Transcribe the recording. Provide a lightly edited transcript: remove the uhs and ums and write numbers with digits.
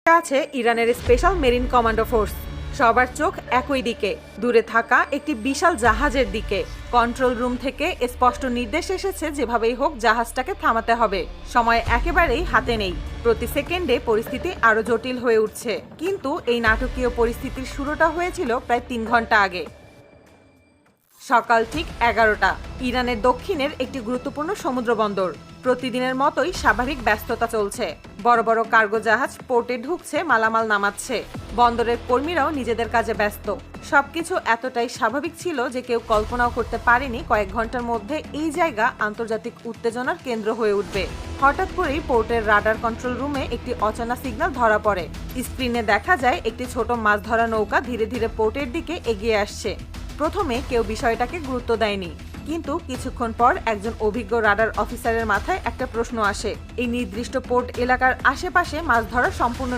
আছে ইরানের special marine commando force. সবার চোখ একই দিকে, দূরে থাকা একটি বিশাল জাহাজের দিকে। কন্ট্রোল রুম থেকে স্পষ্ট নির্দেশ এসেছে যেভাবেই হোক জাহাজটাকে থামাতে হবে। সময় একেবারেই হাতে নেই। প্রতি সেকেন্ডে পরিস্থিতি আরো জটিল হয়ে উঠছে। কিন্তু এই নাটকীয় পরিস্থিতির শুরুটা হয়েছিল প্রায় ৩ ঘন্টা আগে। সকাল ঠিক ১১টা। ইরানের দক্ষিণের একটি গুরুত্বপূর্ণ সমুদ্র বন্দর। প্রতিদিনের মতোই স্বাভাবিক ব্যস্ততা চলছে। বড় বড় কার্গো জাহাজ পোর্টে ঢুকছে, মালামাল নামাচ্ছে। বন্দরের কর্মীরাও নিজেদের কাজে ব্যস্ত। সবকিছু এতটাই স্বাভাবিক ছিল যে কেউ কল্পনাও করতে পারেনি কয়েক ঘন্টার মধ্যে এই জায়গা আন্তর্জাতিক উত্তেজনার কেন্দ্র হয়ে উঠবে। হঠাৎ করেই পোর্টের রাডার কন্ট্রোল রুমে একটি অচেনা সিগন্যাল ধরা পড়ে। স্ক্রিনে দেখা যায় একটি ছোট মাছ ধরা নৌকা ধীরে ধীরে পোর্টের দিকে এগিয়ে আসছে। প্রথমে কেউ বিষয়টাকে গুরুত্ব দেয়নি, কিন্তু কিছুক্ষণ পর একজন অভিজ্ঞ রাডার অফিসারের মাথায় একটা প্রশ্ন আসে। এই নির্দিষ্ট পোর্ট এলাকার আশেপাশে মাছ ধরা সম্পূর্ণ